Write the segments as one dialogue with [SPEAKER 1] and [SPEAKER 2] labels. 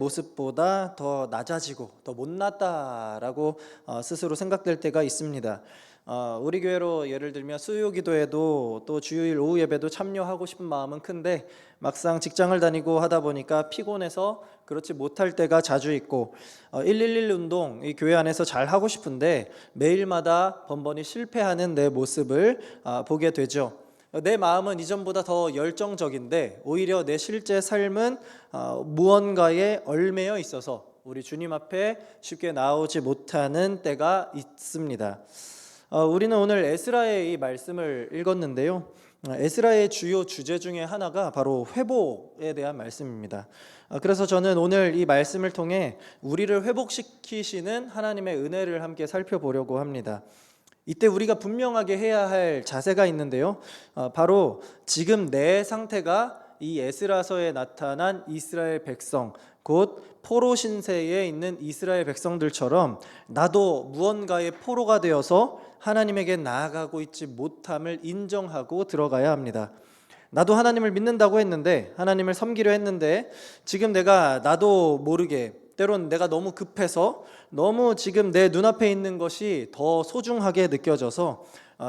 [SPEAKER 1] 모습보다 더 낮아지고 더 못났다라고 스스로 생각될 때가 있습니다. 우리 교회로 예를 들면 수요 기도에도 또 주일 오후 예배도 참여하고 싶은 마음은 큰데 막상 직장을 다니고 하다 보니까 피곤해서 그렇지 못할 때가 자주 있고 111 운동 이 교회 안에서 잘 하고 싶은데 매일마다 번번이 실패하는 내 모습을 보게 되죠. 내 마음은 이전보다 더 열정적인데 오히려 내 실제 삶은 무언가에 얽매여 있어서 우리 주님 앞에 쉽게 나오지 못하는 때가 있습니다. 우리는 오늘 에스라의 이 말씀을 읽었는데요. 에스라의 주요 주제 중에 하나가 바로 회복에 대한 말씀입니다. 그래서 저는 오늘 이 말씀을 통해 우리를 회복시키시는 하나님의 은혜를 함께 살펴보려고 합니다. 이때 우리가 분명하게 해야 할 자세가 있는데요. 바로 지금 내 상태가 이 에스라서에 나타난 이스라엘 백성, 곧 포로 신세에 있는 이스라엘 백성들처럼 나도 무언가의 포로가 되어서 하나님에게 나아가고 있지 못함을 인정하고 들어가야 합니다. 나도 하나님을 믿는다고 했는데, 하나님을 섬기려 했는데 지금 내가 나도 모르게 때론 내가 너무 급해서 너무 지금 내 눈앞에 있는 것이 더 소중하게 느껴져서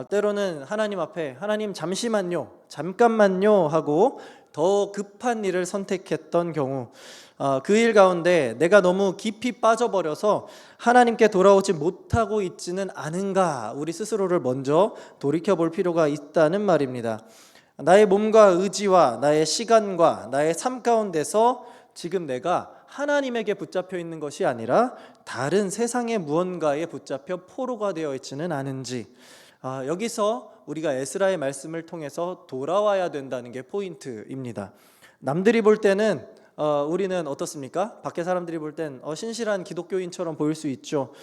[SPEAKER 1] 때로는 하나님 앞에 하나님 잠깐만요 하고 더 급한 일을 선택했던 경우, 그 일 가운데 내가 너무 깊이 빠져버려서 하나님께 돌아오지 못하고 있지는 않은가, 우리 스스로를 먼저 돌이켜볼 필요가 있다는 말입니다. 나의 몸과 의지와 나의 시간과 나의 삶 가운데서 지금 내가 하나님에게 붙잡혀 있는 것이 아니라 다른 세상의 무언가에 붙잡혀 포로가 되어 있지는 않은지, 여기서 우리가 에스라의 말씀을 통해서 돌아와야 된다는 게 포인트입니다. 남들이 볼 때는 우리는 어떻습니까? 밖에 사람들이 볼 땐 신실한 기독교인처럼 보일 수 있죠.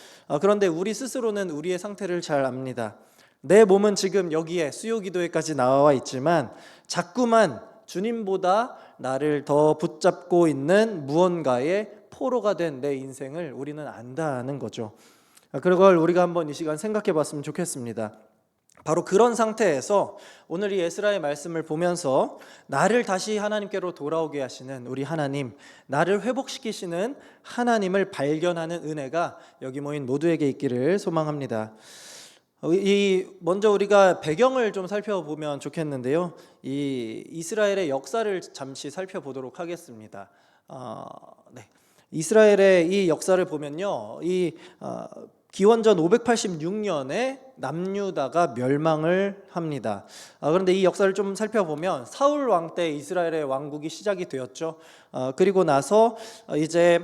[SPEAKER 1] 그런데 우리 스스로는 우리의 상태를 잘 압니다. 내 몸은 지금 여기에 수요 기도회까지 나와 있지만 자꾸만 주님보다 나를 더 붙잡고 있는 무언가의 포로가 된 내 인생을 우리는 안다는 거죠. 그걸 우리가 한번 이 시간 생각해 봤으면 좋겠습니다. 바로 그런 상태에서 오늘 이 에스라의 말씀을 보면서 나를 다시 하나님께로 돌아오게 하시는 우리 하나님, 나를 회복시키시는 하나님을 발견하는 은혜가 여기 모인 모두에게 있기를 소망합니다. 먼저 우리가 배경을 좀 살펴보면 좋겠는데요. 이 이스라엘의 역사를 잠시 살펴보도록 하겠습니다. 이스라엘의 이 역사를 보면요, 기원전 586년에 남유다가 멸망을 합니다. 그런데 이 역사를 좀 살펴보면 사울 왕 때 이스라엘의 왕국이 시작이 되었죠. 그리고 나서 이제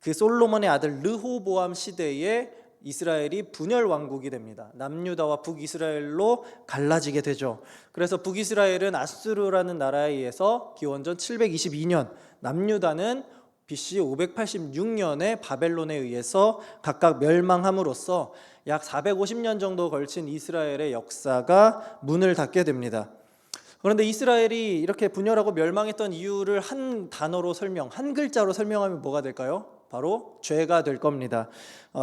[SPEAKER 1] 그 솔로몬의 아들 르호보암 시대에 이스라엘이 분열 왕국이 됩니다. 남유다와 북이스라엘로 갈라지게 되죠. 그래서 북이스라엘은 아수르라는 나라에 의해서 기원전 722년, 남유다는 BC 586년에 바벨론에 의해서 각각 멸망함으로써 약 450년 정도 걸친 이스라엘의 역사가 문을 닫게 됩니다. 그런데 이스라엘이 이렇게 분열하고 멸망했던 이유를 한 단어로 한 글자로 설명하면 뭐가 될까요? 바로 죄가 될 겁니다.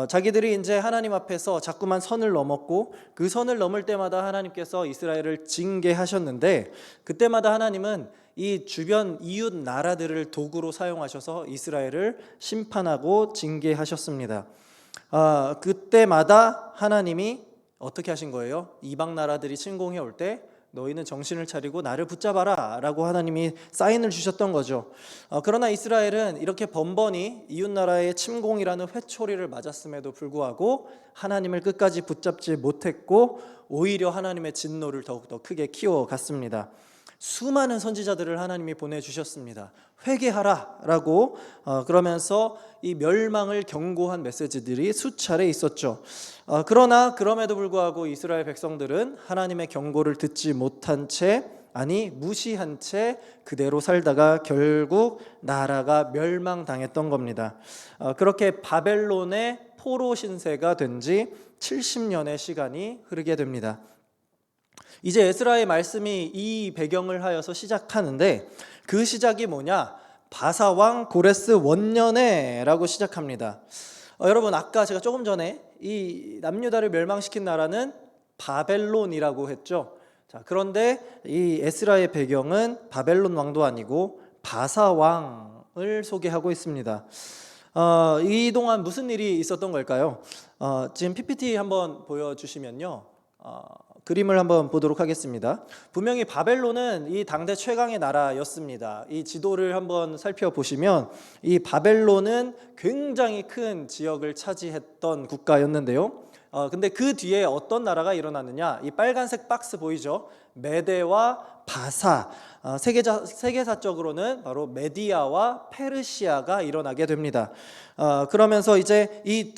[SPEAKER 1] 자기들이 이제 하나님 앞에서 자꾸만 선을 넘었고 그 선을 넘을 때마다 하나님께서 이스라엘을 징계하셨는데 그때마다 하나님은 이 주변 이웃 나라들을 도구로 사용하셔서 이스라엘을 심판하고 징계하셨습니다. 그때마다 하나님이 어떻게 하신 거예요? 이방 나라들이 침공해 올 때 너희는 정신을 차리고 나를 붙잡아라 라고 하나님이 사인을 주셨던 거죠. 그러나 이스라엘은 이렇게 번번이 이웃나라의 침공이라는 회초리를 맞았음에도 불구하고 하나님을 끝까지 붙잡지 못했고 오히려 하나님의 진노를 더욱더 크게 키워갔습니다. 수많은 선지자들을 하나님이 보내주셨습니다. 회개하라 라고 그러면서 이 멸망을 경고한 메시지들이 수차례 있었죠. 그러나 그럼에도 불구하고 이스라엘 백성들은 하나님의 경고를 듣지 못한 채, 무시한 채 그대로 살다가 결국 나라가 멸망당했던 겁니다. 그렇게 바벨론의 포로 신세가 된 지 70년의 시간이 흐르게 됩니다. 이제 에스라의 말씀이 이 배경을 하여서 시작하는데 그 시작이 뭐냐? 바사왕 고레스 원년에라고 시작합니다. 여러분, 아까 제가 조금 전에 이 남유다를 멸망시킨 나라는 바벨론이라고 했죠. 자, 그런데 이 에스라의 배경은 바벨론 왕도 아니고 바사 왕 상황을 소개하고 있습니다. 이 동안 무슨 일이 있었던 걸까요? 지금 PPT 한번 보여주시면요. 그림을 한번 보도록 하겠습니다. 분명히 바벨론은 이 당대 최강의 나라였습니다. 이 지도를 한번 살펴보시면 이 바벨론은 굉장히 큰 지역을 차지했던 국가였는데요. 근데 그 뒤에 어떤 나라가 일어났느냐? 이 빨간색 박스 보이죠? 메데와 바사. 세계사적으로는 바로 메디아와 페르시아가 일어나게 됩니다. 그러면서 이제 이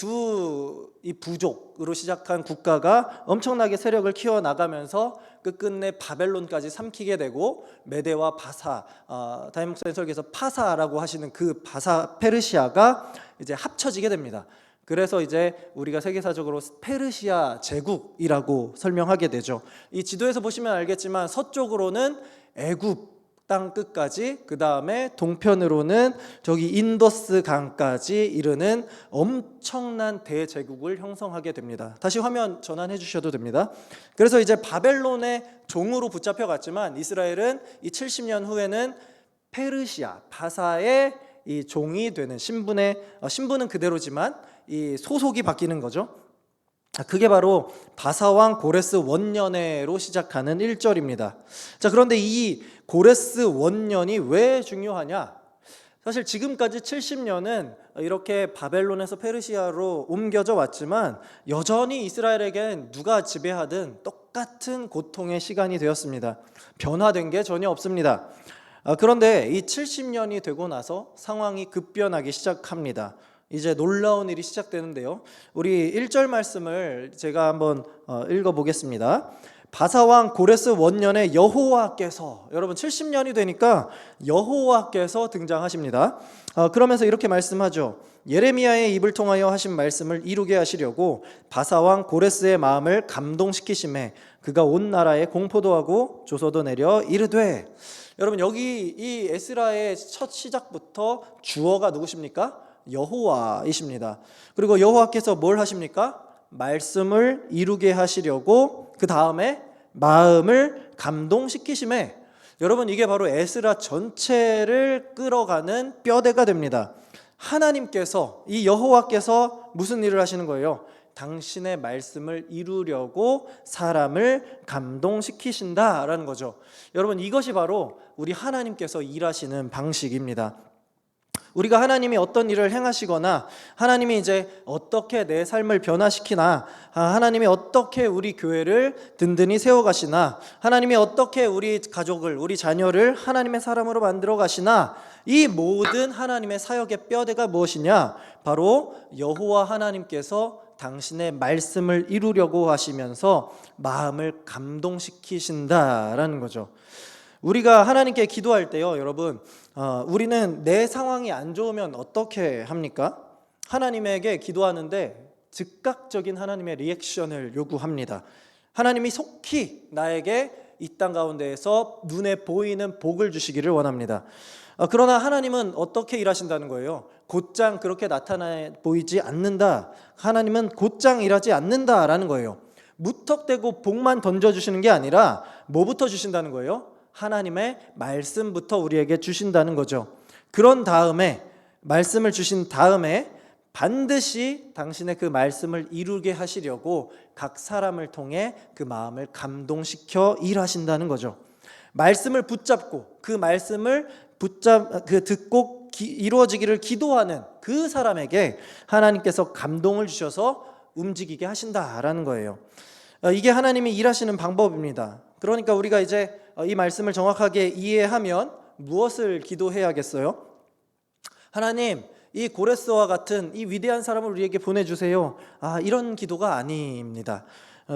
[SPEAKER 1] 부족으로 시작한 국가가 엄청나게 세력을 키워나가면서 끝끝내 바벨론까지 삼키게 되고, 메데와 바사, 담임 목사님 설교에서 파사라고 하시는 그 바사 페르시아가 이제 합쳐지게 됩니다. 그래서 이제 우리가 세계사적으로 페르시아 제국이라고 설명하게 되죠. 이 지도에서 보시면 알겠지만 서쪽으로는 애굽 땅 끝까지, 그 다음에 동편으로는 저기 인더스 강까지 이르는 엄청난 대제국을 형성하게 됩니다. 다시 화면 전환해 주셔도 됩니다. 그래서 이제 바벨론의 종으로 붙잡혀갔지만 이스라엘은 이 70년 후에는 페르시아 바사의 이 종이 되는 신분은 그대로지만 이 소속이 바뀌는 거죠. 그게 바로 바사왕 고레스 원년해로 시작하는 1절입니다. 자, 그런데 이 고레스 원년이 왜 중요하냐? 사실 지금까지 70년은 이렇게 바벨론에서 페르시아로 옮겨져 왔지만 여전히 이스라엘에겐 누가 지배하든 똑같은 고통의 시간이 되었습니다. 변화된 게 전혀 없습니다. 그런데 이 70년이 되고 나서 상황이 급변하기 시작합니다. 이제 놀라운 일이 시작되는데요. 우리 1절 말씀을 제가 한번 읽어보겠습니다. 바사왕 고레스 원년에 여호와께서, 여러분 70년이 되니까 여호와께서 등장하십니다. 그러면서 이렇게 말씀하죠. 예레미야의 입을 통하여 하신 말씀을 이루게 하시려고 바사왕 고레스의 마음을 감동시키심에 그가 온 나라에 공포도 하고 조서도 내려 이르되. 여러분 여기 이 에스라의 첫 시작부터 주어가 누구십니까? 여호와이십니다. 그리고 여호와께서 뭘 하십니까? 말씀을 이루게 하시려고 그 다음에 마음을 감동시키심에. 여러분 이게 바로 에스라 전체를 끌어가는 뼈대가 됩니다. 하나님께서, 이 여호와께서 무슨 일을 하시는 거예요? 당신의 말씀을 이루려고 사람을 감동시키신다라는 거죠. 여러분 이것이 바로 우리 하나님께서 일하시는 방식입니다. 우리가 하나님이 어떤 일을 행하시거나 하나님이 이제 어떻게 내 삶을 변화시키나, 하나님이 어떻게 우리 교회를 든든히 세워가시나, 하나님이 어떻게 우리 가족을, 우리 자녀를 하나님의 사람으로 만들어 가시나, 이 모든 하나님의 사역의 뼈대가 무엇이냐? 바로 여호와 하나님께서 당신의 말씀을 이루려고 하시면서 마음을 감동시키신다라는 거죠. 우리가 하나님께 기도할 때요, 여러분, 우리는 내 상황이 안 좋으면 어떻게 합니까? 하나님에게 기도하는데 즉각적인 하나님의 리액션을 요구합니다. 하나님이 속히 나에게 이 땅 가운데에서 눈에 보이는 복을 주시기를 원합니다. 그러나 하나님은 어떻게 일하신다는 거예요? 곧장 그렇게 나타나 보이지 않는다. 하나님은 곧장 일하지 않는다라는 거예요. 무턱대고 복만 던져주시는 게 아니라 뭐부터 주신다는 거예요? 하나님의 말씀부터 우리에게 주신다는 거죠. 그런 다음에, 말씀을 주신 다음에 반드시 당신의 그 말씀을 이루게 하시려고 각 사람을 통해 그 마음을 감동시켜 일하신다는 거죠. 말씀을 붙잡고 그 말씀을 듣고 이루어지기를 기도하는 그 사람에게 하나님께서 감동을 주셔서 움직이게 하신다라는 거예요. 이게 하나님이 일하시는 방법입니다. 그러니까 우리가 이제 이 말씀을 정확하게 이해하면 무엇을 기도해야겠어요? 하나님, 이 고레스와 같은 이 위대한 사람을 우리에게 보내주세요. 이런 기도가 아닙니다.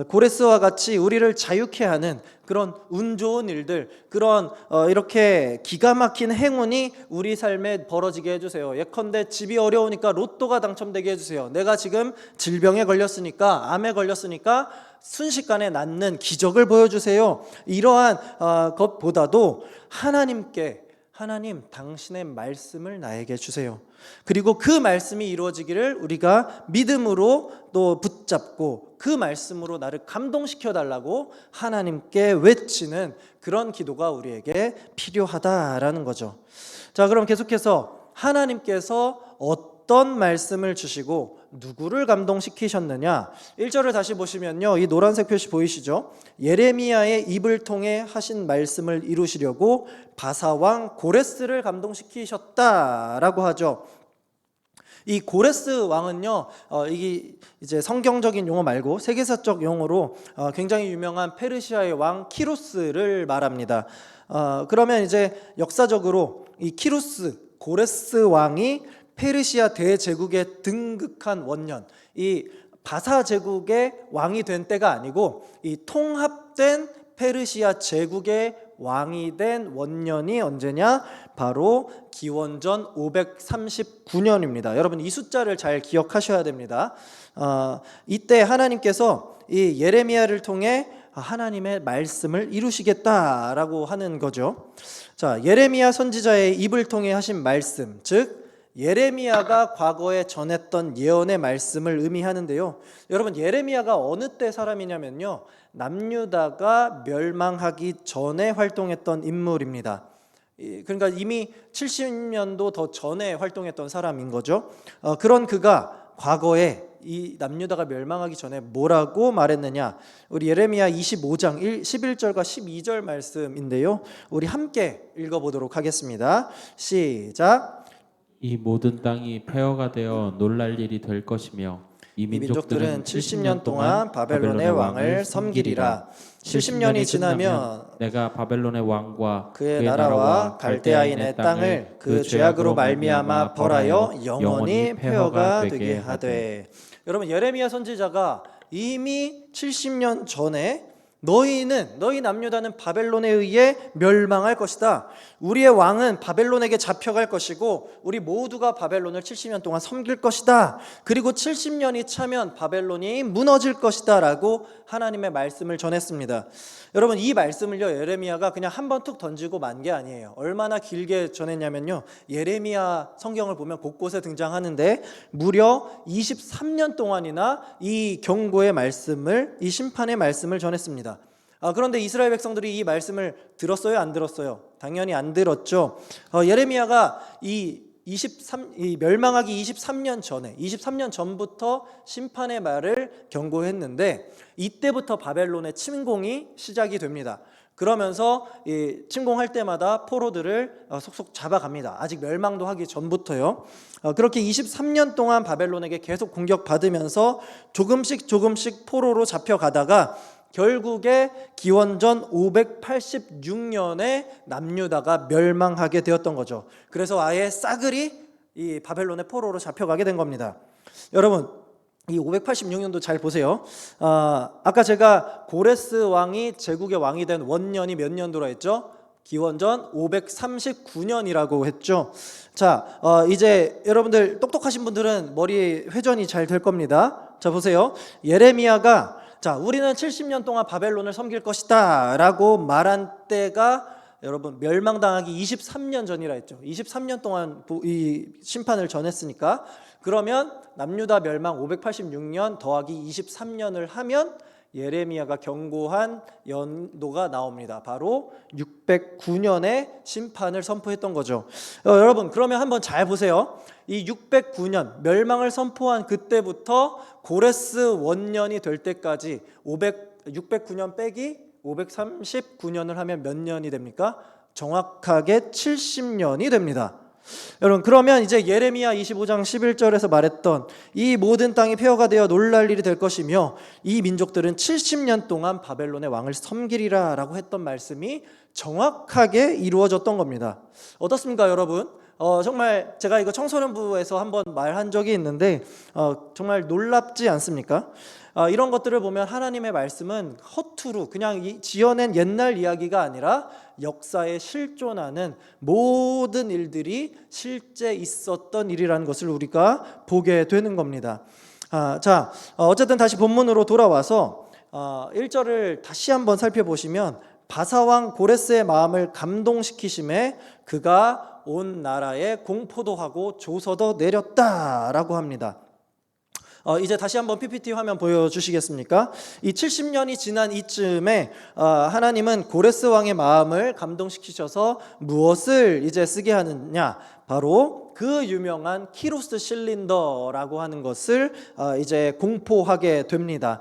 [SPEAKER 1] 고레스와 같이 우리를 자유케 하는 그런 운 좋은 일들, 그런 이렇게 기가 막힌 행운이 우리 삶에 벌어지게 해주세요. 예컨대 집이 어려우니까 로또가 당첨되게 해주세요. 내가 지금 질병에 걸렸으니까, 암에 걸렸으니까 순식간에 낫는 기적을 보여주세요. 이러한 것보다도 하나님 당신의 말씀을 나에게 주세요. 그리고 그 말씀이 이루어지기를 우리가 믿음으로 또 붙잡고 그 말씀으로 나를 감동시켜 달라고 하나님께 외치는 그런 기도가 우리에게 필요하다라는 거죠. 자, 그럼 계속해서 하나님께서 어떤 말씀을 주시고 누구를 감동시키셨느냐? 1절을 다시 보시면요, 이 노란색 표시 보이시죠? 예레미야의 입을 통해 하신 말씀을 이루시려고 바사왕 고레스를 감동시키셨다라고 하죠. 이 고레스 왕은요, 이게 이제 성경적인 용어 말고 세계사적 용어로 굉장히 유명한 페르시아의 왕 키루스를 말합니다. 그러면 이제 역사적으로 이 키루스 고레스 왕이 페르시아 대제국에 등극한 원년, 이 바사 제국의 왕이 된 때가 아니고 이 통합된 페르시아 제국의 왕이 된 원년이 언제냐? 바로 기원전 539년입니다. 여러분 이 숫자를 잘 기억하셔야 됩니다. 이때 하나님께서 이 예레미야를 통해 하나님의 말씀을 이루시겠다라고 하는 거죠. 자, 예레미야 선지자의 입을 통해 하신 말씀, 즉 예레미야가 과거에 전했던 예언의 말씀을 의미하는데요. 여러분 예레미야가 어느 때 사람이냐면요, 남유다가 멸망하기 전에 활동했던 인물입니다. 그러니까 이미 70년도 더 전에 활동했던 사람인 거죠. 그런 그가 과거에 이 남유다가 멸망하기 전에 뭐라고 말했느냐? 우리 예레미야 25장 11절과 12절 말씀인데요, 우리 함께 읽어보도록 하겠습니다. 시작.
[SPEAKER 2] 이 모든 땅이 폐허가 되어 놀랄 일이 될 것이며 이 민족들은
[SPEAKER 1] 70년 동안 바벨론의 왕을 섬기리라. 70년이 지나면
[SPEAKER 2] 내가 바벨론의 왕과
[SPEAKER 1] 그의 나라와 갈대아인의 땅을 그 죄악으로 말미암아 벌하여 영원히 폐허가 되게 하되. 여러분 예레미야 선지자가 이미 70년 전에 너희 남유다는 바벨론에 의해 멸망할 것이다. 우리의 왕은 바벨론에게 잡혀갈 것이고 우리 모두가 바벨론을 70년 동안 섬길 것이다. 그리고 70년이 차면 바벨론이 무너질 것이다 라고 하나님의 말씀을 전했습니다. 여러분 이 말씀을요, 예레미야가 그냥 한번 툭 던지고 만 게 아니에요. 얼마나 길게 전했냐면요, 예레미야 성경을 보면 곳곳에 등장하는데 무려 23년 동안이나 이 경고의 말씀을, 이 심판의 말씀을 전했습니다. 그런데 이스라엘 백성들이 이 말씀을 들었어요, 안 들었어요? 당연히 안 들었죠. 예레미야가 이 멸망하기 23년 전부터 심판의 말을 경고했는데 이때부터 바벨론의 침공이 시작이 됩니다. 그러면서 침공할 때마다 포로들을 속속 잡아갑니다. 아직 멸망도 하기 전부터요. 그렇게 23년 동안 바벨론에게 계속 공격받으면서 조금씩 포로로 잡혀가다가 결국에 기원전 586년에 남유다가 멸망하게 되었던 거죠. 그래서 아예 싸그리 이 바벨론의 포로로 잡혀가게 된 겁니다. 여러분 이 586년도 잘 보세요. 아까 제가 고레스 왕이 제국의 왕이 된 원년이 몇 년도라 했죠? 기원전 539년이라고 했죠. 자, 이제 여러분들 똑똑하신 분들은 머리 회전이 잘 될 겁니다. 자, 보세요. 예레미야가 우리는 70년 동안 바벨론을 섬길 것이다 라고 말한 때가 여러분 멸망당하기 23년 전이라 했죠. 23년 동안 이 심판을 전했으니까, 그러면 남유다 멸망 586년 더하기 23년을 하면 예레미야가 경고한 연도가 나옵니다. 바로 609년에 심판을 선포했던 거죠. 여러분 그러면 한번 잘 보세요. 이 609년 멸망을 선포한 그때부터 고레스 원년이 될 때까지 609년 빼기 539년을 하면 몇 년이 됩니까? 정확하게 70년이 됩니다. 여러분 그러면 이제 예레미야 25장 11절에서 말했던 이 모든 땅이 폐허가 되어 놀랄 일이 될 것이며 이 민족들은 70년 동안 바벨론의 왕을 섬기리라 라고 했던 말씀이 정확하게 이루어졌던 겁니다. 어떻습니까 여러분? 정말 제가 이거 청소년부에서 한번 말한 적이 있는데 정말 놀랍지 않습니까? 이런 것들을 보면 하나님의 말씀은 허투루 그냥 지어낸 옛날 이야기가 아니라 역사에 실존하는 모든 일들이 실제 있었던 일이라는 것을 우리가 보게 되는 겁니다. 어쨌든 다시 본문으로 돌아와서 1절을 다시 한번 살펴보시면 바사왕 고레스의 마음을 감동시키심에 그가 온 나라에 공포도 하고 조서도 내렸다라고 합니다. 이제 다시 한번 PPT 화면 보여주시겠습니까? 이 70년이 지난 이쯤에 하나님은 고레스 왕의 마음을 감동시키셔서 무엇을 이제 쓰게 하느냐? 바로 그 유명한 키루스 실린더라고 하는 것을 이제 공포하게 됩니다.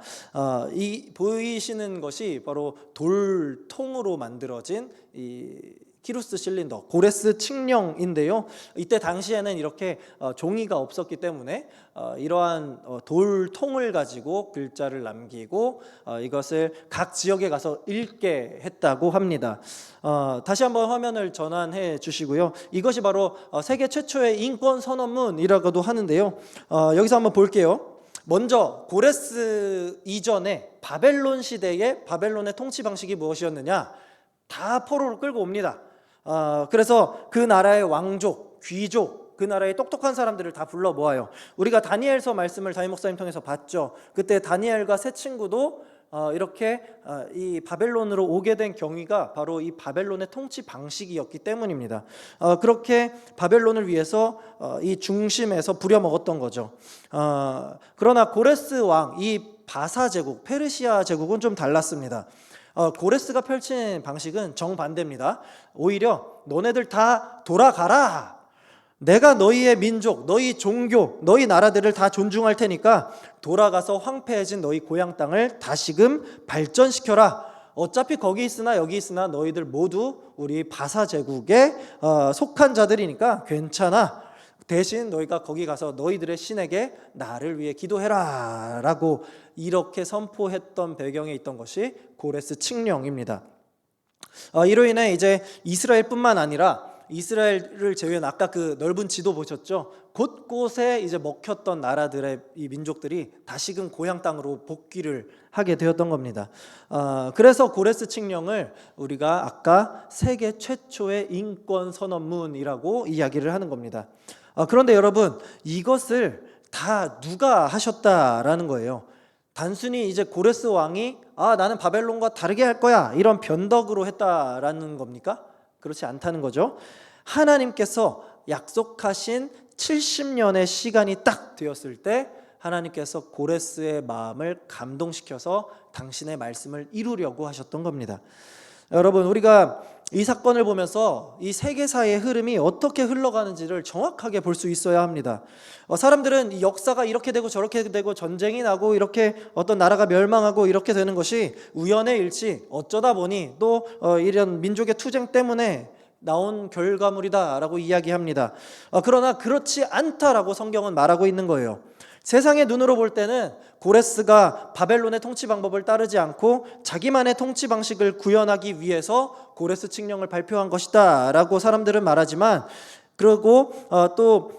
[SPEAKER 1] 이 보이시는 것이 바로 돌통으로 만들어진 이 키루스 실린더, 고레스 칙령인데요. 이때 당시에는 이렇게 종이가 없었기 때문에 이러한 돌통을 가지고 글자를 남기고 이것을 각 지역에 가서 읽게 했다고 합니다. 다시 한번 화면을 전환해 주시고요. 이것이 바로 세계 최초의 인권 선언문이라고도 하는데요. 여기서 한번 볼게요. 먼저 고레스 이전에 바벨론 시대의 바벨론의 통치 방식이 무엇이었느냐? 다 포로로 끌고 옵니다. 그래서 그 나라의 왕족, 귀족, 그 나라의 똑똑한 사람들을 다 불러 모아요. 우리가 다니엘서 말씀을 담임 목사님 통해서 봤죠. 그때 다니엘과 세 친구도 이렇게 이 바벨론으로 오게 된 경위가 바로 이 바벨론의 통치 방식이었기 때문입니다. 그렇게 바벨론을 위해서 이 중심에서 부려먹었던 거죠. 그러나 고레스 왕, 이 바사 제국, 페르시아 제국은 좀 달랐습니다. 고레스가 펼친 방식은 정반대입니다. 오히려 너네들 다 돌아가라. 내가 너희의 민족, 너희 종교, 너희 나라들을 다 존중할 테니까 돌아가서 황폐해진 너희 고향 땅을 다시금 발전시켜라. 어차피 거기 있으나 여기 있으나 너희들 모두 우리 바사 제국에 속한 자들이니까 괜찮아. 대신 너희가 거기 가서 너희들의 신에게 나를 위해 기도해라 라고 이렇게 선포했던 배경에 있던 것이 고레스 칙령입니다. 이로 인해 이제 이스라엘뿐만 아니라 이스라엘을 제외한 아까 그 넓은 지도 보셨죠? 곳곳에 이제 먹혔던 나라들의 이 민족들이 다시금 고향 땅으로 복귀를 하게 되었던 겁니다. 그래서 고레스 칙령을 우리가 아까 세계 최초의 인권 선언문이라고 이야기를 하는 겁니다. 그런데 여러분, 이것을 다 누가 하셨다라는 거예요. 단순히 이제 고레스 왕이 나는 바벨론과 다르게 할 거야 이런 변덕으로 했다라는 겁니까? 그렇지 않다는 거죠. 하나님께서 약속하신 70년의 시간이 딱 되었을 때 하나님께서 고레스의 마음을 감동시켜서 당신의 말씀을 이루려고 하셨던 겁니다. 여러분, 우리가 이 사건을 보면서 이 세계사의 흐름이 어떻게 흘러가는지를 정확하게 볼 수 있어야 합니다. 사람들은 이 역사가 이렇게 되고 저렇게 되고 전쟁이 나고 이렇게 어떤 나라가 멸망하고 이렇게 되는 것이 우연의 일치, 어쩌다 보니 또 이런 민족의 투쟁 때문에 나온 결과물이다라고 이야기합니다. 그러나 그렇지 않다라고 성경은 말하고 있는 거예요. 세상의 눈으로 볼 때는 고레스가 바벨론의 통치 방법을 따르지 않고 자기만의 통치 방식을 구현하기 위해서 고레스 칙령을 발표한 것이다 라고 사람들은 말하지만, 그리고 또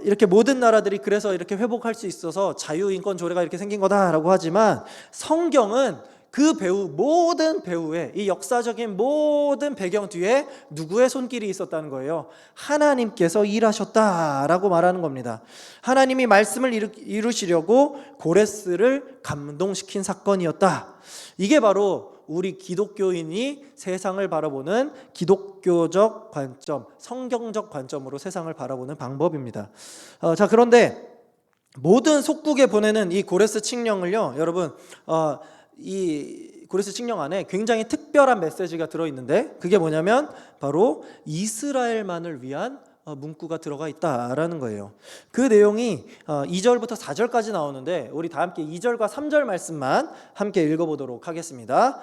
[SPEAKER 1] 이렇게 모든 나라들이 그래서 이렇게 회복할 수 있어서 자유인권 조례가 이렇게 생긴 거다라고 하지만, 성경은 그 모든 배우의 이 역사적인 모든 배경 뒤에 누구의 손길이 있었다는 거예요. 하나님께서 일하셨다라고 말하는 겁니다. 하나님이 말씀을 이루시려고 고레스를 감동시킨 사건이었다. 이게 바로 우리 기독교인이 세상을 바라보는 기독교적 관점, 성경적 관점으로 세상을 바라보는 방법입니다. 그런데 모든 속국에 보내는 이 고레스 칙령을요, 여러분, 이 고레스 칙령 안에 굉장히 특별한 메시지가 들어있는데, 그게 뭐냐면 바로 이스라엘만을 위한 문구가 들어가 있다라는 거예요. 그 내용이 2절부터 4절까지 나오는데, 우리 다 함께 2절과 3절 말씀만 함께 읽어보도록 하겠습니다.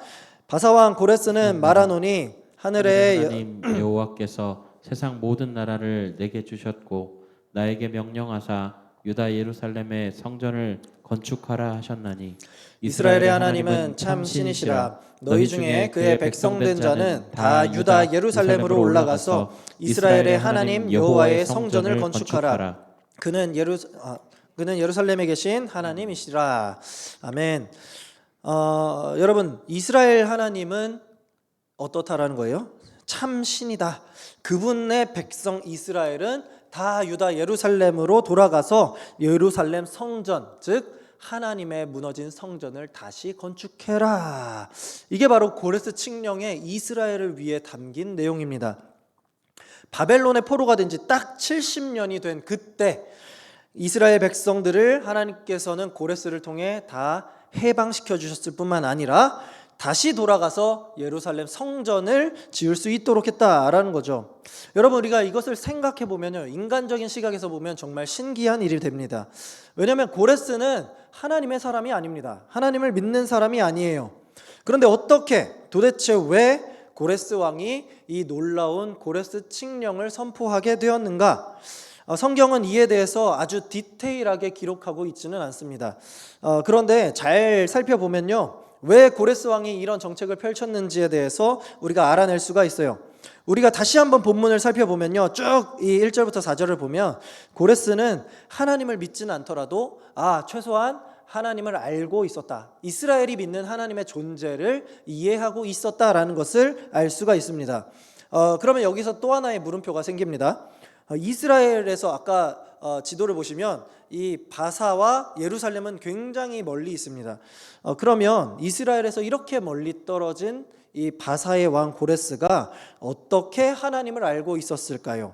[SPEAKER 1] 바사왕 고레스는 말하노니 하늘의
[SPEAKER 2] 하나님 여호와께서 세상 모든 나라를 내게 주셨고 나에게 명령하사 유다 예루살렘의 성전을 건축하라 하셨나니
[SPEAKER 1] 이스라엘의 하나님은 참 신이시라. 너희 중에 그의 백성된 자는 다 유다 예루살렘으로 올라가서 이스라엘의 하나님 여호와의 성전을 건축하라. 그는 예루살렘에 계신 하나님이시라. 아멘. 여러분, 이스라엘 하나님은 어떻다라는 거예요? 참 신이다. 그분의 백성 이스라엘은 다 유다 예루살렘으로 돌아가서 예루살렘 성전, 즉 하나님의 무너진 성전을 다시 건축해라. 이게 바로 고레스 칙령의 이스라엘을 위해 담긴 내용입니다. 바벨론의 포로가 된 지 딱 70년이 된 그때 이스라엘 백성들을 하나님께서는 고레스를 통해 다 해방시켜 주셨을 뿐만 아니라 다시 돌아가서 예루살렘 성전을 지을 수 있도록 했다라는 거죠. 여러분, 우리가 이것을 생각해 보면요, 인간적인 시각에서 보면 정말 신기한 일이 됩니다. 왜냐하면 고레스는 하나님의 사람이 아닙니다. 하나님을 믿는 사람이 아니에요. 그런데 어떻게, 도대체 왜 고레스 왕이 이 놀라운 고레스 칙령을 선포하게 되었는가? 성경은 이에 대해서 아주 디테일하게 기록하고 있지는 않습니다. 그런데 잘 살펴보면요, 왜 고레스 왕이 이런 정책을 펼쳤는지에 대해서 우리가 알아낼 수가 있어요. 우리가 다시 한번 본문을 살펴보면요, 쭉 이 1절부터 4절을 보면 고레스는 하나님을 믿지는 않더라도 최소한 하나님을 알고 있었다, 이스라엘이 믿는 하나님의 존재를 이해하고 있었다라는 것을 알 수가 있습니다. 그러면 여기서 또 하나의 물음표가 생깁니다. 이스라엘에서 아까 지도를 보시면 이 바사와 예루살렘은 굉장히 멀리 있습니다. 그러면 이스라엘에서 이렇게 멀리 떨어진 이 바사의 왕 고레스가 어떻게 하나님을 알고 있었을까요?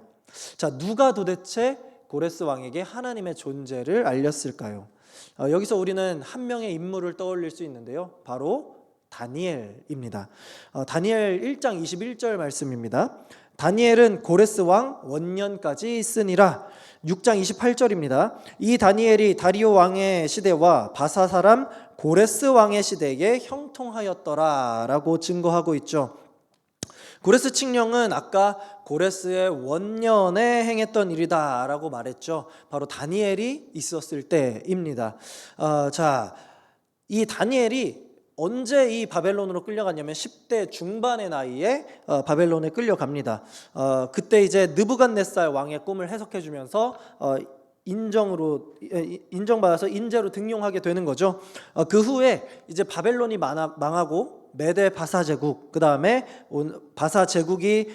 [SPEAKER 1] 자, 누가 도대체 고레스 왕에게 하나님의 존재를 알렸을까요? 여기서 우리는 한 명의 인물을 떠올릴 수 있는데요, 바로 다니엘입니다. 다니엘 1장 21절 말씀입니다. 다니엘은 고레스 왕 원년까지 있으니라. 6장 28절입니다. 이 다니엘이 다리오 왕의 시대와 바사 사람 고레스 왕의 시대에 형통하였더라 라고 증거하고 있죠. 고레스 칙령은 아까 고레스의 원년에 행했던 일이다 라고 말했죠. 바로 다니엘이 있었을 때입니다. 이 다니엘이 언제 이 바벨론으로 끌려갔냐면 10대 중반의 나이에 바벨론에 끌려갑니다. 그때 이제 느부갓네살 왕의 꿈을 해석해 주면서 인정받아서 인재로 등용하게 되는 거죠. 그 후에 이제 바벨론이 망하고 메데 바사 제국, 그 다음에 바사 제국이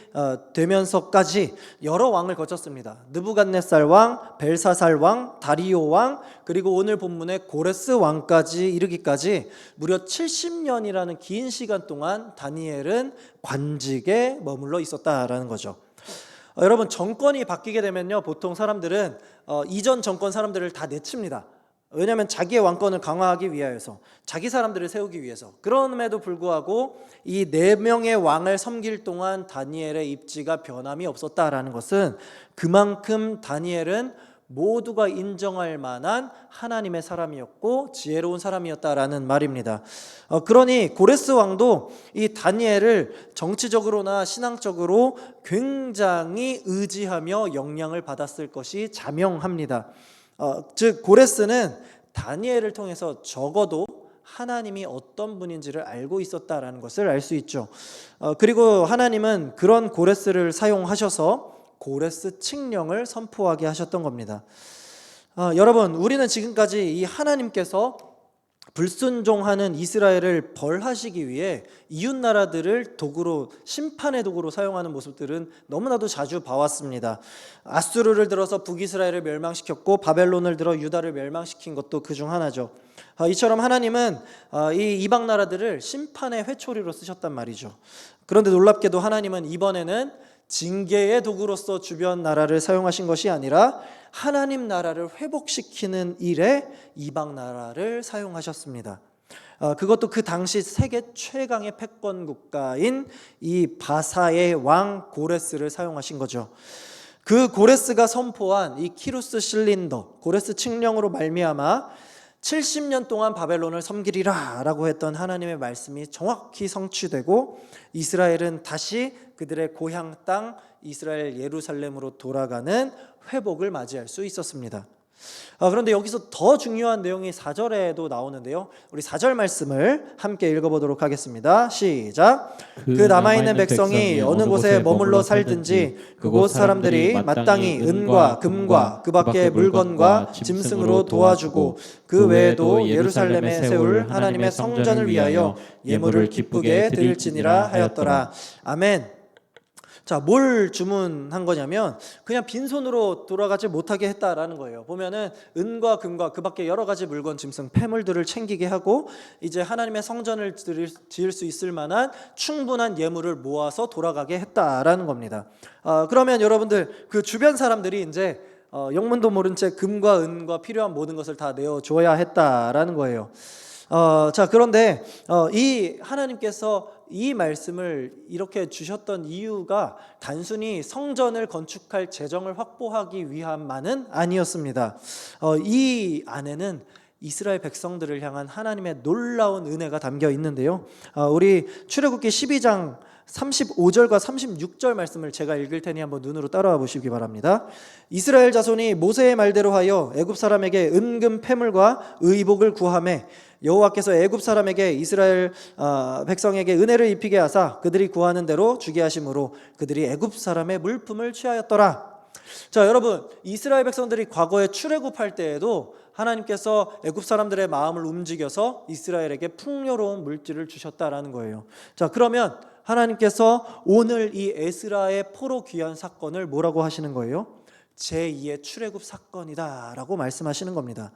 [SPEAKER 1] 되면서까지 여러 왕을 거쳤습니다. 느부갓네살 왕, 벨사살 왕, 다리오 왕, 그리고 오늘 본문의 고레스 왕까지 이르기까지 무려 70년이라는 긴 시간 동안 다니엘은 관직에 머물러 있었다라는 거죠. 여러분, 정권이 바뀌게 되면요, 보통 사람들은 이전 정권 사람들을 다 내칩니다. 왜냐하면 자기의 왕권을 강화하기 위하여서, 자기 사람들을 세우기 위해서. 그럼에도 불구하고 이 4명의 왕을 섬길 동안 다니엘의 입지가 변함이 없었다라는 것은 그만큼 다니엘은 모두가 인정할 만한 하나님의 사람이었고 지혜로운 사람이었다라는 말입니다. 그러니 고레스 왕도 이 다니엘을 정치적으로나 신앙적으로 굉장히 의지하며 영향을 받았을 것이 자명합니다. 즉 고레스는 다니엘을 통해서 적어도 하나님이 어떤 분인지를 알고 있었다라는 것을 알 수 있죠. 그리고 하나님은 그런 고레스를 사용하셔서 고레스 칙령을 선포하게 하셨던 겁니다. 여러분, 우리는 지금까지 이 하나님께서 불순종하는 이스라엘을 벌하시기 위해 이웃 나라들을 도구로, 심판의 도구로 사용하는 모습들은 너무나도 자주 봐왔습니다. 아수르를 들어서 북이스라엘을 멸망시켰고 바벨론을 들어 유다를 멸망시킨 것도 그중 하나죠. 이처럼 하나님은 이 이방 나라들을 심판의 회초리로 쓰셨단 말이죠. 그런데 놀랍게도 하나님은 이번에는 징계의 도구로서 주변 나라를 사용하신 것이 아니라 하나님 나라를 회복시키는 일에 이방 나라를 사용하셨습니다. 그것도 그 당시 세계 최강의 패권 국가인 이 바사의 왕 고레스를 사용하신 거죠. 그 고레스가 선포한 이 키루스 실린더, 고레스 칙령으로 말미암아 70년 동안 바벨론을 섬기리라 라고 했던 하나님의 말씀이 정확히 성취되고 이스라엘은 다시 그들의 고향 땅 이스라엘 예루살렘으로 돌아가는 회복을 맞이할 수 있었습니다. 그런데 여기서 더 중요한 내용이 4절에도 나오는데요, 우리 4절 말씀을 함께 읽어보도록 하겠습니다. 시작. 그 남아있는 백성이 어느 곳에 머물러 살든지 그곳 사람들이 마땅히 은과 금과 그 밖의 물건과 짐승으로 도와주고 그 외에도 예루살렘에 세울 하나님의 성전을 위하여 예물을 기쁘게 드릴지니라 하였더라. 아멘. 자, 뭘 주문한 거냐면 그냥 빈손으로 돌아가지 못하게 했다라는 거예요. 보면은 은과 금과 그 밖에 여러 가지 물건, 짐승, 폐물들을 챙기게 하고 이제 하나님의 성전을 지을 수 있을 만한 충분한 예물을 모아서 돌아가게 했다라는 겁니다. 그러면 여러분들 그 주변 사람들이 이제 영문도 모른 채 금과 은과 필요한 모든 것을 다 내어줘야 했다라는 거예요. 자, 그런데 이 하나님께서 이 말씀을 이렇게 주셨던 이유가 단순히 성전을 건축할 재정을 확보하기 위함만은 아니었습니다. 이 안에는 이스라엘 백성들을 향한 하나님의 놀라운 은혜가 담겨 있는데요. 우리 출애굽기 12장 35절과 36절 말씀을 제가 읽을 테니 한번 눈으로 따라와 보시기 바랍니다. 이스라엘 자손이 모세의 말대로 하여 애굽 사람에게 은금 패물과 의복을 구하매 여호와께서 애굽 사람에게 이스라엘 백성에게 은혜를 입히게 하사 그들이 구하는 대로 주게 하심으로 그들이 애굽 사람의 물품을 취하였더라. 자, 여러분, 이스라엘 백성들이 과거에 출애굽할 때에도 하나님께서 애굽 사람들의 마음을 움직여서 이스라엘에게 풍요로운 물질을 주셨다라는 거예요. 자, 그러면 하나님께서 오늘 이 에스라의 포로 귀환 사건을 뭐라고 하시는 거예요? 제2의 출애굽 사건이다라고 말씀하시는 겁니다.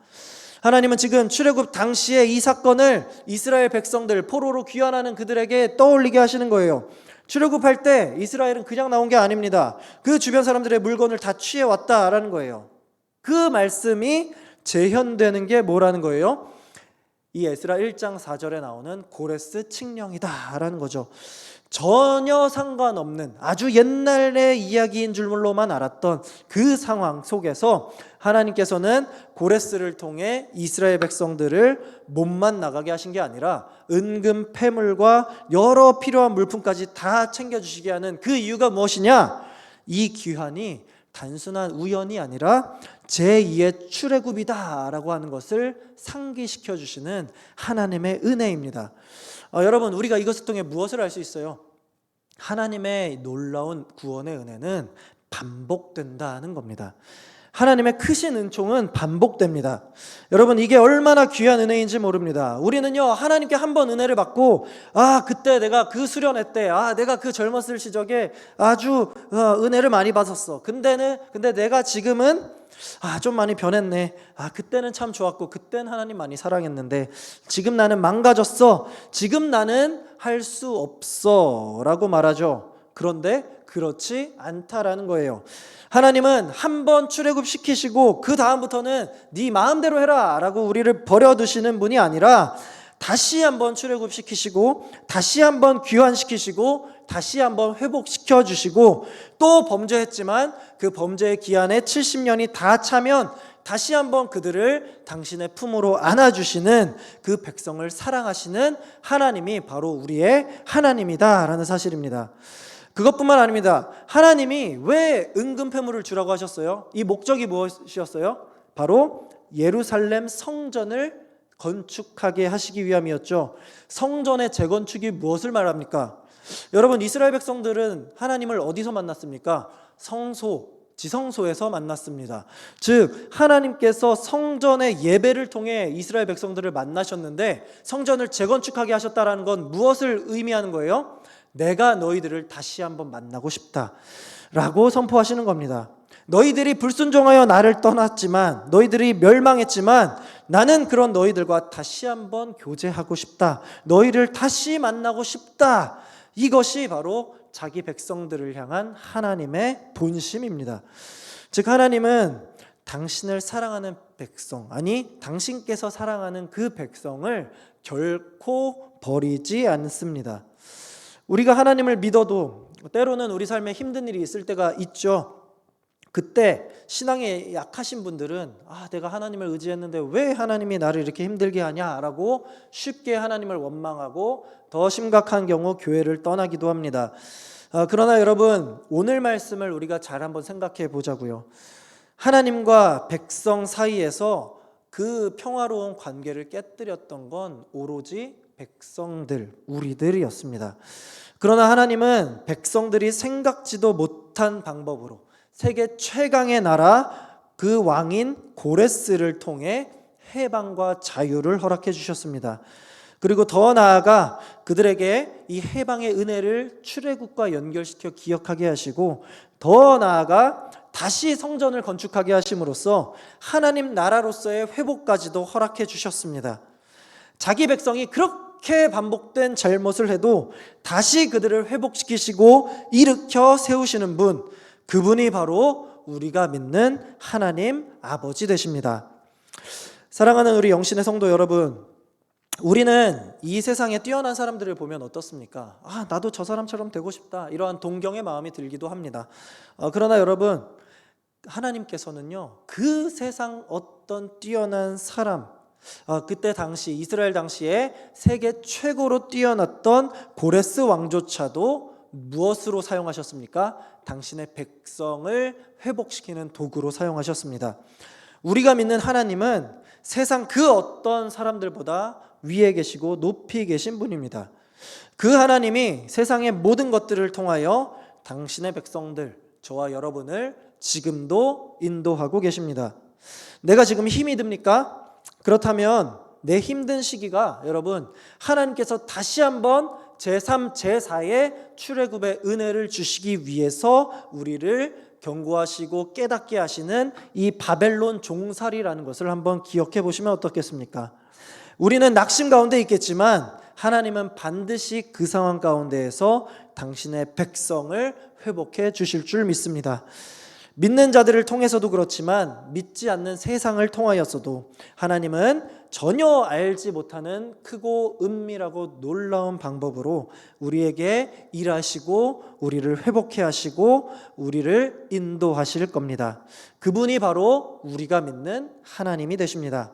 [SPEAKER 1] 하나님은 지금 출애굽 당시에 이 사건을 이스라엘 백성들, 포로로 귀환하는 그들에게 떠올리게 하시는 거예요. 출애굽할 때 이스라엘은 그냥 나온 게 아닙니다. 그 주변 사람들의 물건을 다 취해왔다라는 거예요. 그 말씀이 재현되는 게 뭐라는 거예요? 이 에스라 1장 4절에 나오는 고레스 칙령이다라는 거죠. 전혀 상관없는 아주 옛날의 이야기인 줄로만 알았던 그 상황 속에서 하나님께서는 고레스를 통해 이스라엘 백성들을 몸만 나가게 하신 게 아니라 은금 패물과 여러 필요한 물품까지 다 챙겨주시게 하는 그 이유가 무엇이냐? 이 귀환이 단순한 우연이 아니라 제2의 출애굽이다라고 하는 것을 상기시켜 주시는 하나님의 은혜입니다. 여러분, 우리가 이것을 통해 무엇을 알 수 있어요? 하나님의 놀라운 구원의 은혜는 반복된다는 겁니다. 하나님의 크신 은총은 반복됩니다. 여러분, 이게 얼마나 귀한 은혜인지 모릅니다. 우리는요, 하나님께 한 번 은혜를 받고 그때 내가 그 수련회 때 내가 그 젊었을 시절에 아주 은혜를 많이 받았어. 근데 내가 지금은 좀 많이 변했네. 그때는 참 좋았고 그때는 하나님 많이 사랑했는데 지금 나는 망가졌어. 지금 나는 할 수 없어 라고 말하죠. 그런데 그렇지 않다라는 거예요. 하나님은 한 번 출애굽시키시고 그 다음부터는 네 마음대로 해라 라고 우리를 버려두시는 분이 아니라 다시 한번 출애굽시키시고 다시 한번 귀환시키시고 다시 한번 회복시켜 주시고 또 범죄했지만 그 범죄의 기한에 70년이 다 차면 다시 한번 그들을 당신의 품으로 안아주시는 그 백성을 사랑하시는 하나님이 바로 우리의 하나님이다라는 사실입니다. 그것뿐만 아닙니다. 하나님이 왜 은금패물을 주라고 하셨어요? 이 목적이 무엇이었어요? 바로 예루살렘 성전을 건축하게 하시기 위함이었죠. 성전의 재건축이 무엇을 말합니까? 여러분, 이스라엘 백성들은 하나님을 어디서 만났습니까? 지성소에서 만났습니다. 즉 하나님께서 성전의 예배를 통해 이스라엘 백성들을 만나셨는데 성전을 재건축하게 하셨다라는 건 무엇을 의미하는 거예요? 내가 너희들을 다시 한번 만나고 싶다라고 선포하시는 겁니다. 너희들이 불순종하여 나를 떠났지만, 너희들이 멸망했지만 나는 그런 너희들과 다시 한번 교제하고 싶다. 너희를 다시 만나고 싶다. 이것이 바로 자기 백성들을 향한 하나님의 본심입니다. 즉 하나님은 당신을 사랑하는 백성, 당신께서 사랑하는 그 백성을 결코 버리지 않습니다. 우리가 하나님을 믿어도 때로는 우리 삶에 힘든 일이 있을 때가 있죠. 그때 신앙에 약하신 분들은 내가 하나님을 의지했는데 왜 하나님이 나를 이렇게 힘들게 하냐라고 쉽게 하나님을 원망하고 더 심각한 경우 교회를 떠나기도 합니다. 그러나 여러분, 오늘 말씀을 우리가 잘 한번 생각해 보자고요. 하나님과 백성 사이에서 그 평화로운 관계를 깨뜨렸던 건 오로지 백성들, 우리들이었습니다. 그러나 하나님은 백성들이 생각지도 못한 방법으로 세계 최강의 나라 그 왕인 고레스를 통해 해방과 자유를 허락해 주셨습니다. 그리고 더 나아가 그들에게 이 해방의 은혜를 출애굽과 연결시켜 기억하게 하시고 더 나아가 다시 성전을 건축하게 하심으로써 하나님 나라로서의 회복까지도 허락해 주셨습니다. 자기 백성이 그렇게 반복된 잘못을 해도 다시 그들을 회복시키시고 일으켜 세우시는 분, 그분이 바로 우리가 믿는 하나님 아버지 되십니다. 사랑하는 우리 영신의 성도 여러분, 우리는 이 세상에 뛰어난 사람들을 보면 어떻습니까? 나도 저 사람처럼 되고 싶다, 이러한 동경의 마음이 들기도 합니다. 그러나 여러분, 하나님께서는요, 그 세상 어떤 뛰어난 사람, 그때 당시 이스라엘 당시에 세계 최고로 뛰어났던 고레스 왕조차도 무엇으로 사용하셨습니까? 당신의 백성을 회복시키는 도구로 사용하셨습니다. 우리가 믿는 하나님은 세상 그 어떤 사람들보다 위에 계시고 높이 계신 분입니다. 그 하나님이 세상의 모든 것들을 통하여 당신의 백성들, 저와 여러분을 지금도 인도하고 계십니다. 내가 지금 힘이 듭니까? 그렇다면 내 힘든 시기가 여러분, 하나님께서 다시 한번 제3, 제4의 출애굽의 은혜를 주시기 위해서 우리를 경고하시고 깨닫게 하시는 이 바벨론 종살이라는 것을 한번 기억해 보시면 어떻겠습니까? 우리는 낙심 가운데 있겠지만 하나님은 반드시 그 상황 가운데에서 당신의 백성을 회복해 주실 줄 믿습니다. 믿는 자들을 통해서도 그렇지만 믿지 않는 세상을 통하여서도 하나님은 전혀 알지 못하는 크고 은밀하고 놀라운 방법으로 우리에게 일하시고 우리를 회복해 하시고 우리를 인도하실 겁니다. 그분이 바로 우리가 믿는 하나님이 되십니다.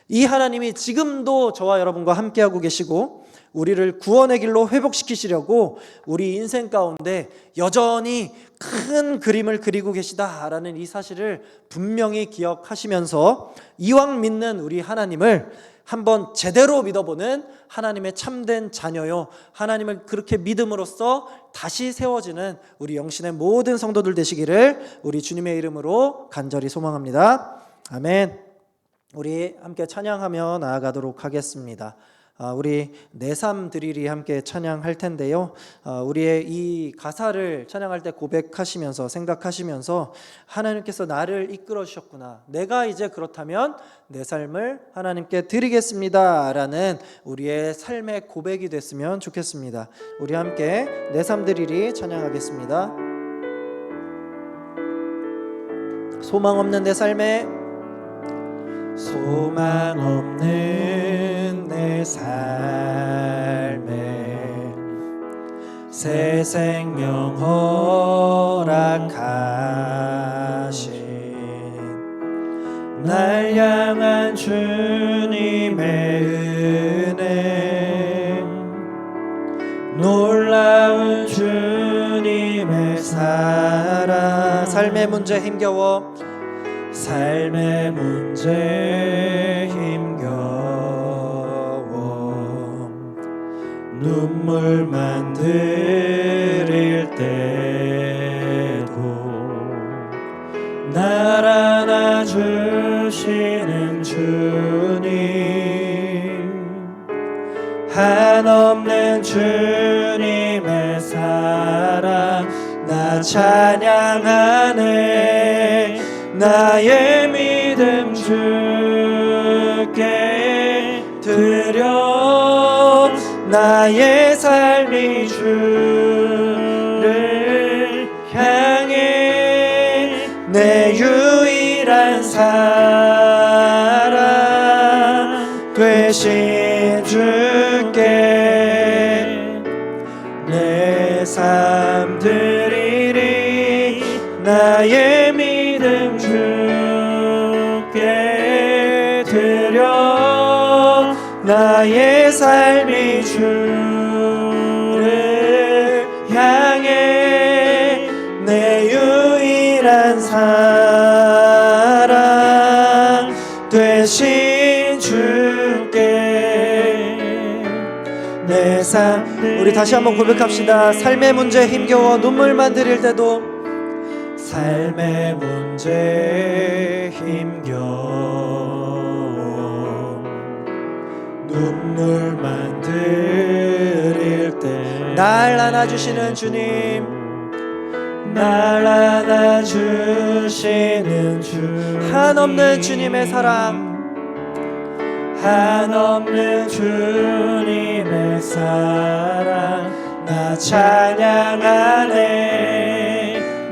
[SPEAKER 1] 이 하나님이 지금도 저와 여러분과 함께하고 계시고 우리를 구원의 길로 회복시키시려고 우리 인생 가운데 여전히 큰 그림을 그리고 계시다라는 이 사실을 분명히 기억하시면서 이왕 믿는 우리 하나님을 한번 제대로 믿어보는 하나님의 참된 자녀요, 하나님을 그렇게 믿음으로써 다시 세워지는 우리 영신의 모든 성도들 되시기를 우리 주님의 이름으로 간절히 소망합니다. 아멘. 우리 함께 찬양하며 나아가도록 하겠습니다. 우리 내삼 드릴이 함께 찬양할 텐데요, 우리의 이 가사를 찬양할 때 고백하시면서 생각하시면서 하나님께서 나를 이끌어 주셨구나, 내가 이제 그렇다면 내 삶을 하나님께 드리겠습니다 라는 우리의 삶의 고백이 됐으면 좋겠습니다. 우리 함께 내삼 드릴이 찬양하겠습니다. 소망 없는 내 삶에, 소망 없는 내 삶에 새 생명 허락하신 날 향한 주님의 은혜, 놀라운 주님의 사랑, 삶의 문제 힘겨워, 삶의 문제 힘겨워 눈물만 들일 때도 날 안아주시는 주님, 한없는 주님의 사랑 나 찬양하네. 나의 믿음 주께 드려, 나의 삶이 주를 향해 내 유일한 사랑 되신 주께 내 삶 드리리. 나의 믿음 주께 드려, 나의 삶이 주를 향해 내 유일한 사랑 되신 주께 내 삶. 우리 다시 한번 고백합시다. 삶의 문제 힘겨워 눈물만 들일 때도, 삶의 문제 힘겨워 눈물만 들일 때 날 안아주시는 주님, 날 안아주시는 주, 한없는 주님의 사랑, 한없는 주님의 사랑 나 찬양하네.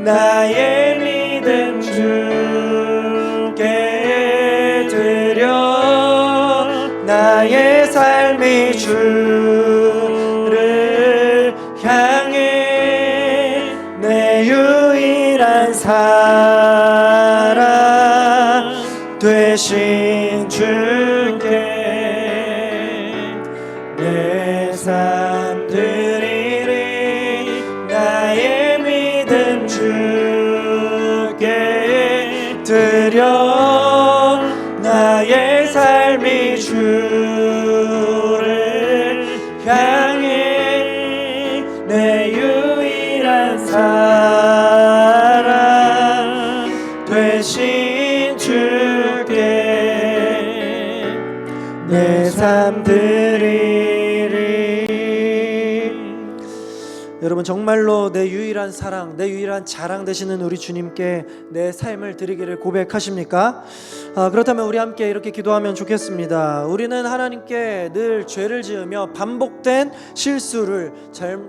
[SPEAKER 1] 나의 믿음 주께 드려 나의 삶이 주를 향해 내 유일한 사랑 되신 주께 내 삶 드리리 나의 믿음 주께 드려 나의 삶이 주를 향해 내 유일한 사랑 되신 주께 내 삶 드리리. 여러분, 정말로 내 유일한 사랑, 내 유일한 자랑 되시는 우리 주님께 내 삶을 드리기를 고백하십니까? 그렇다면 우리 함께 이렇게 기도하면 좋겠습니다. 우리는 하나님께 늘 죄를 지으며 반복된 실수를,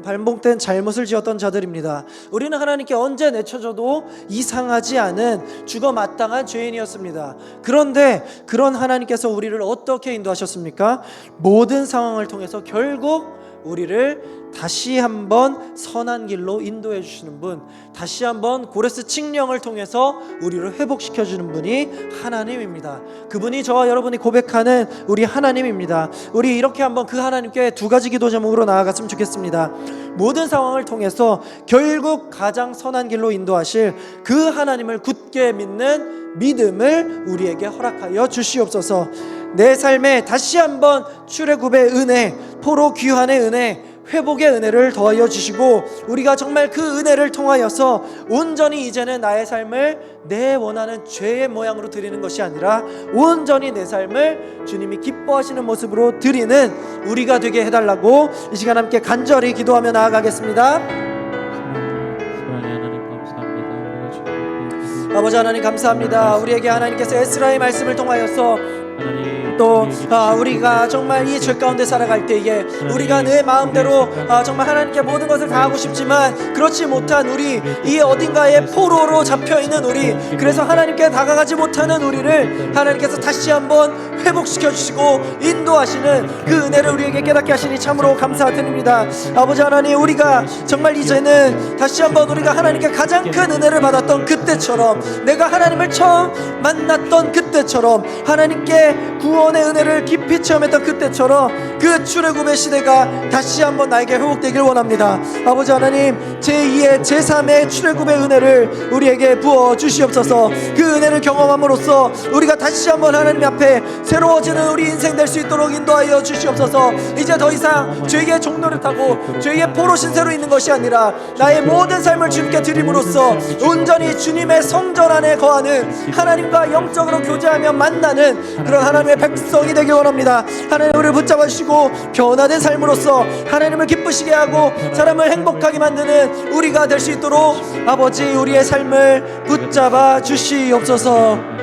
[SPEAKER 1] 반복된 잘못을 지었던 자들입니다. 우리는 하나님께 언제 내쳐져도 이상하지 않은 죽어 마땅한 죄인이었습니다. 그런데 그런 하나님께서 우리를 어떻게 인도하셨습니까? 모든 상황을 통해서 결국 우리를 다시 한번 선한 길로 인도해 주시는 분, 다시 한번 고레스 칙령을 통해서 우리를 회복시켜 주는 분이 하나님입니다. 그분이 저와 여러분이 고백하는 우리 하나님입니다. 우리 이렇게 한번 그 하나님께 두 가지 기도 제목으로 나아갔으면 좋겠습니다. 모든 상황을 통해서 결국 가장 선한 길로 인도하실 그 하나님을 굳게 믿는 믿음을 우리에게 허락하여 주시옵소서. 내 삶에 다시 한번 출애굽의 은혜, 포로 귀환의 은혜, 회복의 은혜를 더하여 주시고 우리가 정말 그 은혜를 통하여서 온전히 이제는 나의 삶을 내 원하는 죄의 모양으로 드리는 것이 아니라 온전히 내 삶을 주님이 기뻐하시는 모습으로 드리는 우리가 되게 해달라고 이 시간 함께 간절히 기도하며 나아가겠습니다. 아버지 하나님 감사합니다. 우리에게 하나님께서 에스라의 말씀을 통하여서 또 우리가 정말 이 죄 가운데 살아갈 때에 우리가 내 마음대로 정말 하나님께 모든 것을 다 하고 싶지만 그렇지 못한 우리, 이 어딘가에 포로로 잡혀있는 우리, 그래서 하나님께 다가가지 못하는 우리를 하나님께서 다시 한번 회복시켜 주시고 인도하시는 그 은혜를 우리에게 깨닫게 하시니 참으로 감사드립니다. 아버지 하나님, 우리가 정말 이제는 다시 한번 우리가 하나님께 가장 큰 은혜를 받았던 그때처럼, 내가 하나님을 처음 만났던 그때처럼, 하나님께 구원의 은혜를 깊이 체험했던 그때처럼 그 출애굽의 시대가 다시 한번 나에게 회복되길 원합니다. 아버지 하나님, 제2의 제3의 출애굽의 은혜를 우리에게 부어 주시옵소서. 그 은혜를 경험함으로써 우리가 다시 한번 하나님 앞에 새로워지는 우리 인생 될 수 있도록 인도하여 주시옵소서. 이제 더 이상 죄의 종노릇하고 죄의 포로 신세로 있는 것이 아니라 나의 모든 삶을 주님께 드림으로써 온전히 주님의 성전 안에 거하는, 하나님과 영적으로 교제하며 만나는 그런 하나님의 백성이 되길 원합니다. 하나님, 우리를 붙잡아 주시고 변화된 삶으로써 하나님을 기쁘시게 하고 사람을 행복하게 만드는 우리가 될 수 있도록 아버지, 우리의 삶을 붙잡아 주시옵소서.